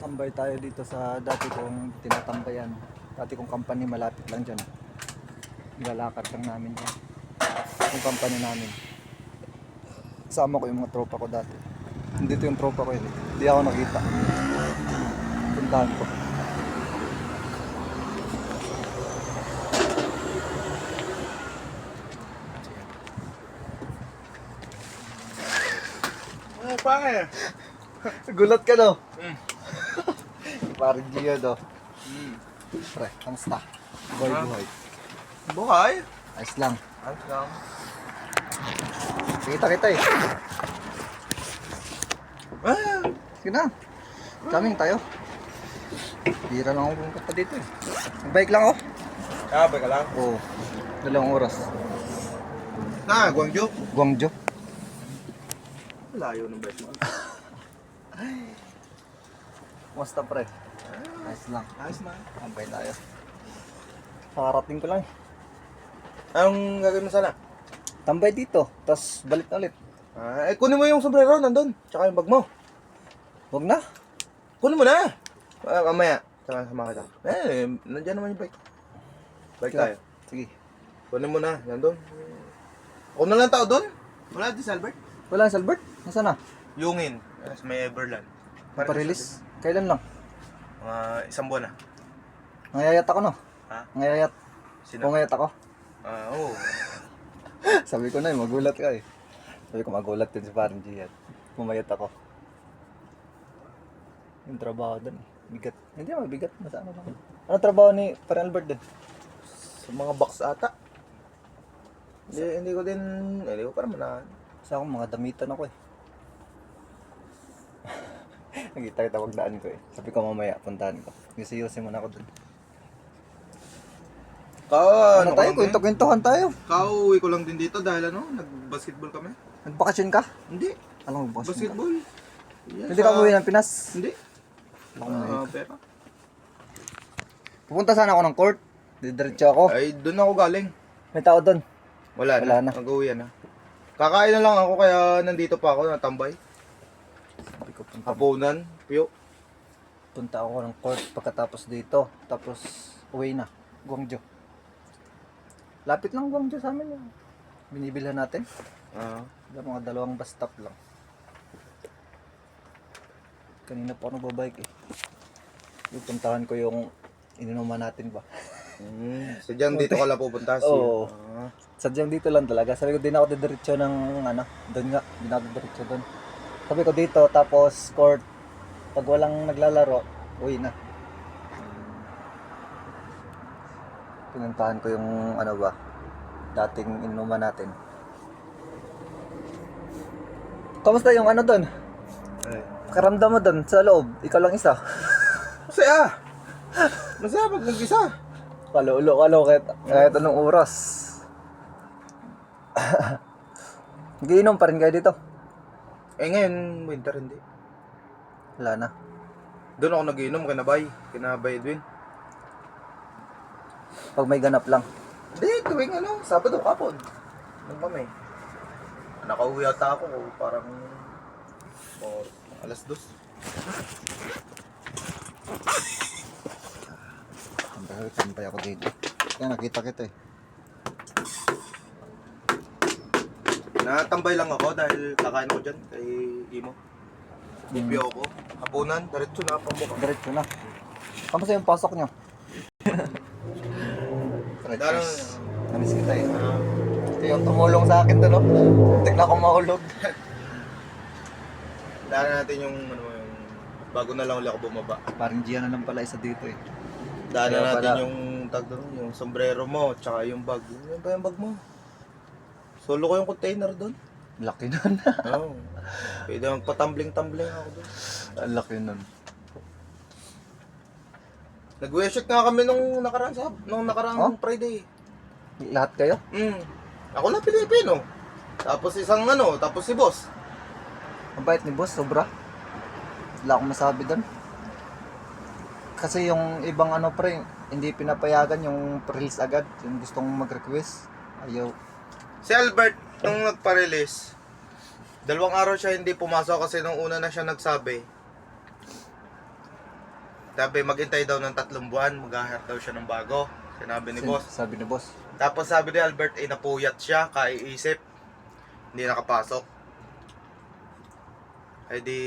Tambay tayo dito sa dati kong tinatambayan. Dati kong company malapit lang dyan. Lalakad lang namin dyan. Yung company namin. Kasama ko yung mga tropa ko dati. Dito yung tropa ko yun. Hindi ako nakita. Puntahan ko. Ay, pangit. Gulat ka no? Mm. Parang Gio do. Pre, kamusta? Boy, Ah. buhay. Buhay? Ayos lang. Ayos lang. Kita kita eh. Ah, Sige na. Kaming tayo. Bira lang ako pumunta dito eh. Nag-bike lang ako. kape ka lang. Oo. 2 oras. Guangzhou. Guangzhou. Layo ng bike mo. Kumusta pre? Ayos lang. Ayos na. Tambay tayo. Pakarating ko lang eh. Anong gagawin mo sana? Tambay dito. Tapos balik na ulit. Kunin mo yung sombrero nandun. Tsaka yung bag mo. Huwag na. Kunin mo na. Mamaya. Tsaka sama kita. Nandiyan naman yung bike. Bike tayo. Sige. Kunin mo na. Nandun. Ako na lang tao dun. Wala din si Albert. Wala si Albert? Nasaan na? Yungin. Sa may Everland. Pa-release? Kailan lang? Mga isang buwan na. Ngayayat ako no? Ha? Ngayayat. Sino? Ngayayat ako. Oo. Sabi ko na eh, magulat ka eh. Sabi ko magulat din si parang Gian. Pumayat ako. Yung trabaho doon eh. Bigat. Hindi mabigat. Nasa ano lang. Ano trabaho ni parang Albert din? Sa mga box ata. Hindi ko din, hindi ko parang manahan. Sa akong mga damitan ako eh. Nakita kita pagdaan ko eh. Sabi ko mamaya, puntahan ko. Yusi-yusi muna ako doon. Ano tayo? Kwento-kwentuhan tayo. Kauwi ko lang din dito dahil nag-basketball kami. Nagbakasyon ka? Hindi. Alam mo, bakasyon ka? Basketball. Yan, Hindi ka umuwi ng Pinas? Hindi. Alam mo, Pera. pupunta sana ako ng court. Didiretso ako. Ay, doon ako galing. May tao doon. Wala Wala na. na. Mag-uwi na. Kakain na lang ako kaya nandito pa ako natambay. Sabi ko, Hapunan. Piyo. punta ako ng court pagkatapos dito. Tapos uwi na. Guangzhou. Lapit lang Guangzhou sa amin. Binibilhan natin. Mga 2 bus stop lang. Kanina pa ako nagbabike eh. Puntahan ko yung ininuman natin ba. Sadyang dito ka lang pupunta. Oo. Sadyang dito lang talaga. Sabi ko, di na ako didiretso ng doon nga. Di na ako didiretso doon. Sabi ko dito, tapos court. Pag walang naglalaro, uwi na. Pinuntahan ko yung dating inuman natin. Kamusta yung doon? Karamdam mo doon sa loob? Ikaw lang isa. Masaya! Masaya pag mag-isa. Kalulo kahit anong oras. Nagiinom pa rin kayo dito? Ngayon, winter hindi. Wala na. Doon ako nagiinom, kina Bay Edwin. Pag may ganap lang. Hindi, tuwing Sabado kapon. Doon kami. Nakauwi ata ako, parang alas 2. Tambay ako dito. Kaya nakita kita eh. Natambay lang ako dahil kakain ako dyan kay Imo. Bupyo ako. Hapunan, diretso na pambuka. Diretso na. Kamusta yung pasok nyo? Dahil, Namiss kita eh. Ito yung tumulong sa akin doon, no? Tignan ko mahulog. dahil natin yung bago na lang ulit ako bumaba. Parang Gian na lang pala isa dito eh. Dahil Kaya natin pala- yung yung sombrero mo, tsaka yung bag. Yung ba yung bag mo? Solo ko yung container doon. Laki nun. Oo. Pwede magpatumbling-tumbling ako doon. Ang laki nun. Nag-wish nga kami nung nakaraang Friday. Lahat kayo? Ako na Pilipino. Tapos tapos si boss. Ang bait ni boss, sobra. Wala akong masabi doon. Kasi yung ibang pre, hindi pinapayagan yung pre-release agad. Yung gustong mag-request. Ayaw. Si Albert, nung nagpa-release, 2 araw siya hindi pumasok kasi nung una na siya nagsabi, Sabi, maghintay daw ng 3 buwan, mag-hire daw siya ng bago. Sinabi ni boss. Sabi ni boss. Tapos sabi ni Albert, napuyat siya, kaiisip. Hindi nakapasok. Ay di,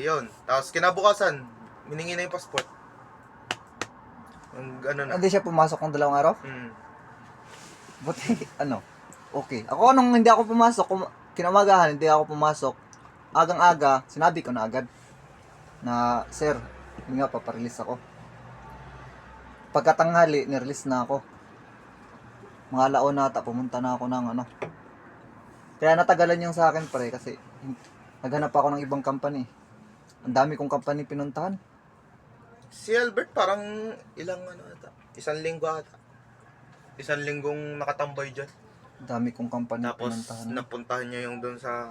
yun. Tapos kinabukasan, miningi na yung passport. Yung ano na. Hindi siya pumasok ng 2 araw? Hmm. Buti, ano? Okay. Ako nung hindi ako pumasok, kinamagahan, hindi ako pumasok. Agang-aga, sinabi ko na agad. Na, sir, yun nga, paparelease ako. Pagkatanghali, nirelease na ako. Mga alaon na ata, pumunta na ako ng ano. Kaya natagalan yung sa akin, pre, kasi naghanap ako ng ibang company. Ang dami kong company pinuntahan. Si Albert parang ilang ano ata. 1 linggo ata. 1 linggong nakatambay dyan. Ang dami kong company Tapos pinuntahan. napuntahan niya yung doon sa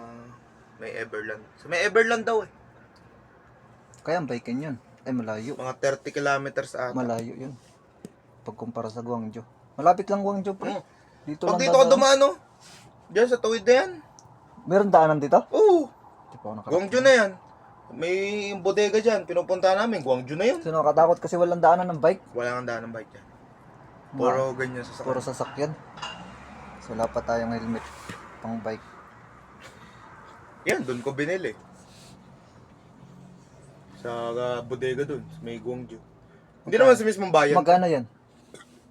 may Everland. So may Everland daw eh. Kaya ang bikin yun. Ay, malayo. Mga 30 kilometers ata. Malayo yun. Pagkumpara sa Guangzhou. Malapit lang Guangzhou, pre. Hmm. Dito Pag lang dito ka dadaan. dumaan, no? Diyan sa tuwid na yan. Meron daanan dito? Oo. Di pa ako nakarating. Guangzhou na yan. May bodega dyan. Pinupunta namin. Guangzhou na yun. So nakatakot kasi walang daanan ng bike. Wala kang daan ng bike dyan. Puro ganyan sa Puro sasakyan. So wala pa tayong helmet pang bike. Yan, doon ko binili. Sa bodega doon. May Guangzhou. Hindi naman sa mismong bayan. Magkano yan?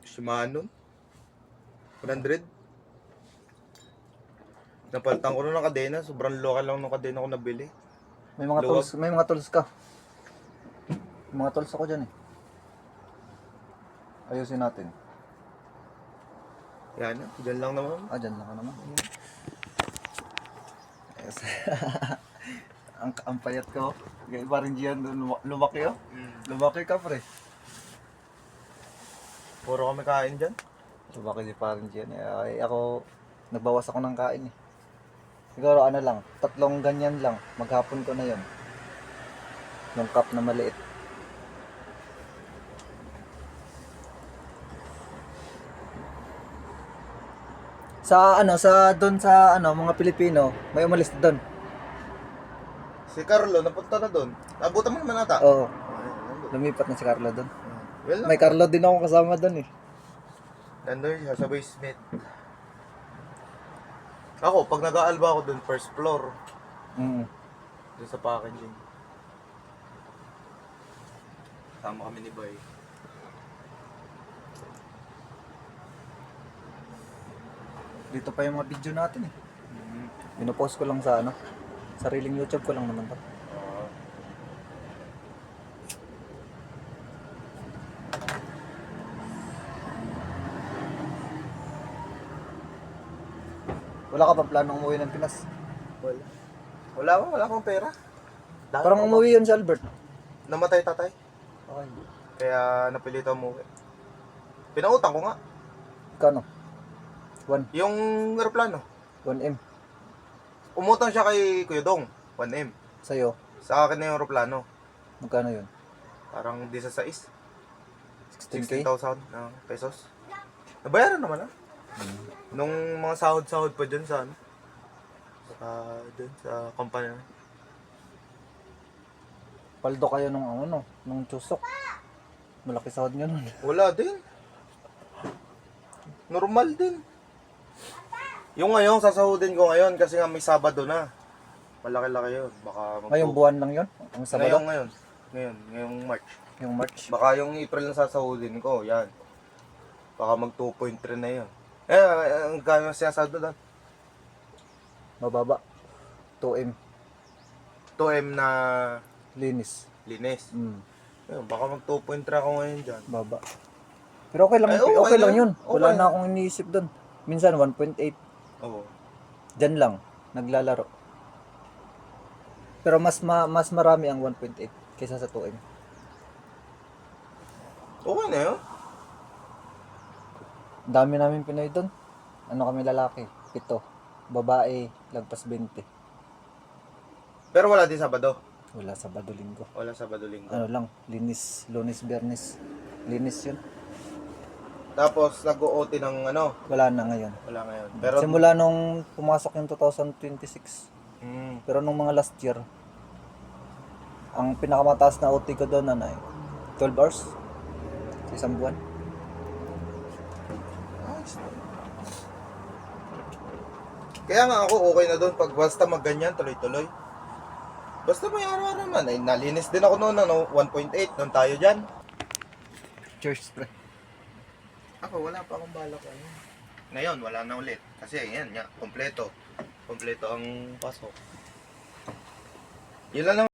Shimano. 100. Napalitan ko na ng kadena. Sobrang local lang ng kadena ko nabili. May mga Luwag. tools, may mga tools ka. May mga tools ako dyan eh. Ayusin natin. Yan, dyan lang naman. Ah, dyan lang ka naman. Yes. ang payat ko. Parang diyan lumaki oh. Lumaki ka, pre. Puro kami kain dyan. Lumaki si parang diyan. Ay, ako, nagbawas ako ng kain eh. Siguro ano lang, 3 ganyan lang. Maghapon ko na yon. Yung cup na maliit. Sa doon sa mga Pilipino, may umalis doon. Si Carlo, napunta na doon. Abutan mo naman ata. Oo, lumipat na si Carlo doon. Well, May Carlo din ako kasama doon eh. nandun siya sa basement. Ako, pag nag-aalba ako doon, first floor. Mm. Doon sa packaging. Tama kami ni Bay. Dito pa yung mga video natin eh. Pinopost ko lang sa sariling YouTube ko lang naman to. Wala ka pa planong umuwi ng Pinas? Wala. Wala akong pera. Dahil Parang umuwi yun si Albert. namatay tatay. Okay. Kaya napilitan umuwi. Pinautang ko nga. Kano? 1 Yung aeroplano. 1M. Umutang siya kay Kuya Dong. 1M. Sa'yo, Sa akin na yung aeroplano. magkano yun? Parang 16. 16K? 16,000 na pesos. Nabayaran naman ah. Nung mga sahod-sahod pa dyan sa dun sa company. Paldo kayo nung tusok. Malaki sahod nyo nun. Wala din. Normal din. Yung ngayon, sasahodin ko ngayon kasi nga may Sabado na. Malaki-laki yun. Baka Ngayong buwan lang yun? Ang Sabado? Ngayong March. Yung March? Baka yung April na sasahodin ko, yan. Baka mag 2.3 na yun. Ang gano'n siya sa doon. Mababa. 2M. 2M na Linis. linis. Mm. Ayun, baka mag 2.3 ako ngayon dyan. Baba. Pero okay lang, Ay, okay okay lang lang. yun. Wala Okay. na akong iniisip doon. Minsan 1.8. Oo. Diyan lang, naglalaro. Pero mas marami ang 1.8 kaysa sa 2M. Okay na yun. Ang dami namin Pinoy doon. Ano kami lalaki? 7. Babae, lagpas 20. Pero wala din Sabado. Wala Sabado Linggo. Wala Sabado Linggo. Ano lang, linis, Lunes, Biyernes. Linis yun. Tapos nag-OT ng ano. Wala na ngayon. Wala ngayon. Pero, Simula nung pumasok yung 2026. Pero nung mga last year, ang pinakamataas na OT ko doon, 12 hours. Isang buwan. Ayos na. Kaya nga ako okay na doon pag basta magganyan, tuloy-tuloy. Basta may araw-araw naman. Ay, nalinis din ako noon, 1.8, noon tayo dyan. Cheers, pre. Ako, wala pa akong balak. Ngayon, wala na ulit. Kasi, yan, kompleto. Kompleto ang pasok. Yun lang naman.